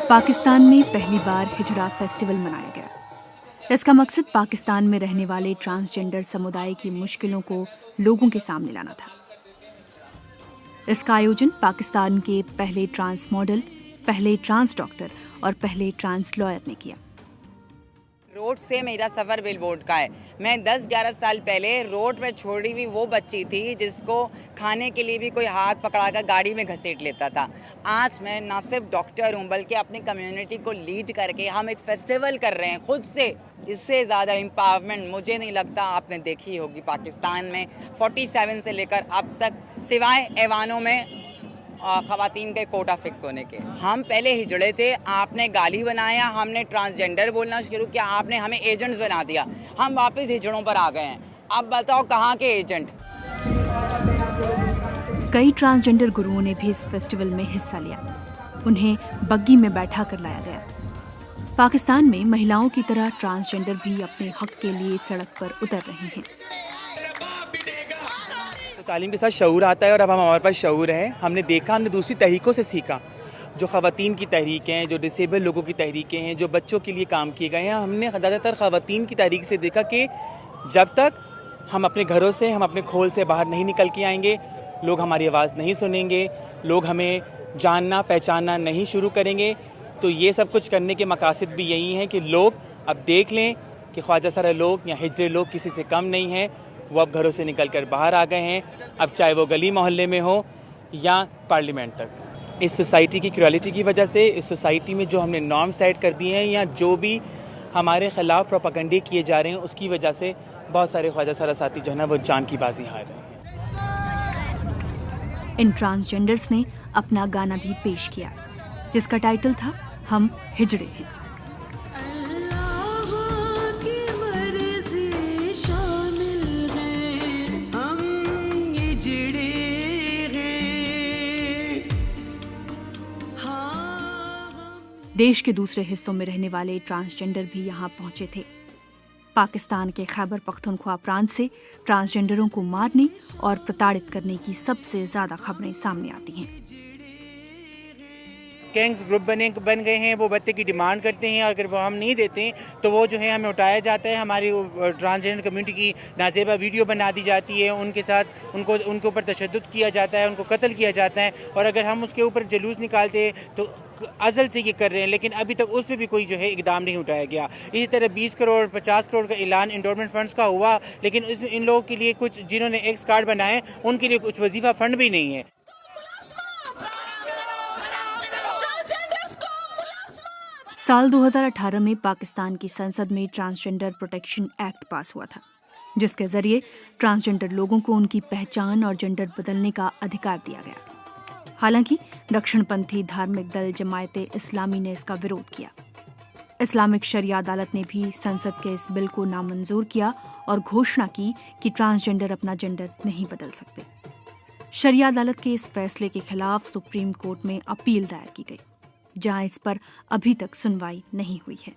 पाकिस्तान में पहली बार हिजड़ा फेस्टिवल मनाया गया। इसका मकसद पाकिस्तान में रहने वाले ट्रांसजेंडर समुदाय की मुश्किलों को लोगों के सामने लाना था। इसका आयोजन पाकिस्तान के पहले ट्रांस मॉडल, पहले ट्रांस डॉक्टर और पहले ट्रांस लॉयर ने किया। रोड से मेरा सफ़र बिलबोर्ड का है। मैं 10-11 साल पहले रोड पे छोड़ी हुई वो बच्ची थी जिसको खाने के लिए भी कोई हाथ पकड़ाकर गाड़ी में घसीट लेता था। आज मैं ना सिर्फ डॉक्टर हूँ बल्कि अपनी कम्युनिटी को लीड करके हम एक फेस्टिवल कर रहे हैं खुद से। इससे ज़्यादा एम्पावरमेंट मुझे नहीं लगता आपने देखी होगी पाकिस्तान में 47 से लेकर अब तक, सिवाय ऐवानों में ख़वातीन के कोटा फिक्स होने के। हम पहले हिजड़े थे, आपने गाली बनाया, हमने ट्रांसजेंडर बोलना शुरू किया, आपने हमें एजेंट्स बना दिया, हम वापस हिजड़ों पर आ गए हैं। अब बताओ कहाँ के एजेंट। कई ट्रांसजेंडर गुरुओं ने भी इस फेस्टिवल में हिस्सा लिया। उन्हें बग्गी में बैठा कर लाया गया। पाकिस्तान में महिलाओं की तरह ट्रांसजेंडर भी अपने हक के लिए सड़क पर उतर रहे हैं। तालीम के साथ शऊर आता है और अब हमारे पास शऊर है। हमने देखा, हमने दूसरी तहरीकों से सीखा, जो ख़वातीन की तहरीकें हैं, जो डिसेबल लोगों की तहरीकें हैं, जो बच्चों के लिए काम किए गए हैं। हमने ज़्यादातर ख़वातीन की तहरीक से देखा कि जब तक हम अपने घरों से, हम अपने खोल से बाहर नहीं निकल के आएंगे, लोग हमारी आवाज़ नहीं सुनेंगे, लोग हमें जानना पहचानना नहीं शुरू करेंगे। तो ये सब कुछ करने के मकासद भी यही हैं कि लोग अब देख लें कि ख्वाजा सरा लोग या हिजड़े लोग किसी से कम नहीं हैं। वो अब घरों से निकल कर बाहर आ गए हैं, अब चाहे वो गली मोहल्ले में हो या पार्लियामेंट तक। इस सोसाइटी की क्वालिटी की वजह से, इस सोसाइटी में जो हमने नॉर्म सेट कर दिए हैं या जो भी हमारे ख़िलाफ़ प्रोपेगेंडे किए जा रहे हैं, उसकी वजह से बहुत सारे ख्वाजा सरा साथी जो है ना वो जान की बाजी हार रहे हैं। इन ट्रांसजेंडर्स ने अपना गाना भी पेश किया जिसका टाइटल था हम हिजड़े हैं। देश के दूसरे हिस्सों में रहने वाले ट्रांसजेंडर भी यहाँ पहुंचे थे। पाकिस्तान के खैबर पख्तूनख्वा प्रांत से ट्रांसजेंडरों को मारने और प्रताड़ित करने की सबसे ज्यादा खबरें सामने आती हैं। गैंग्स ग्रुप बन गए हैं, वो भत्ते की डिमांड करते हैं और अगर वो हम नहीं देते हैं तो वो जो है हमें उठाया जाता है। हमारी ट्रांसजेंडर कम्युनिटी की नाजेबा वीडियो बना दी जाती है, उनके साथ उनके ऊपर तशद्दुद किया जाता है, उनको कत्ल किया जाता है। और अगर हम उसके ऊपर जुलूस निकालते हैं तो अज़ल से ये कर रहे हैं, लेकिन अभी तक उस पर भी कोई जो है इकदाम नहीं उठाया गया। इसी तरह 20 करोड़ 50 करोड़ का ऐलान इंडोरमेंट फंड्स का हुआ, लेकिन इन लोगों के लिए कुछ जिन्होंने एक्स कार्ड बनाए उनके लिए कुछ वजीफा फंड भी नहीं है। साल 2018 में पाकिस्तान की संसद में ट्रांसजेंडर प्रोटेक्शन एक्ट पास हुआ था, जिसके जरिए ट्रांसजेंडर लोगों को उनकी पहचान और जेंडर बदलने का अधिकार दिया गया। हालांकि दक्षिणपंथी धार्मिक दल जमायते इस्लामी ने इसका विरोध किया। इस्लामिक शरिया अदालत ने भी संसद के इस बिल को नामंजूर किया और घोषणा की कि ट्रांसजेंडर अपना जेंडर नहीं बदल सकते। शरिया अदालत के इस फैसले के खिलाफ सुप्रीम कोर्ट में अपील दायर की गई, जहां इस पर अभी तक सुनवाई नहीं हुई है।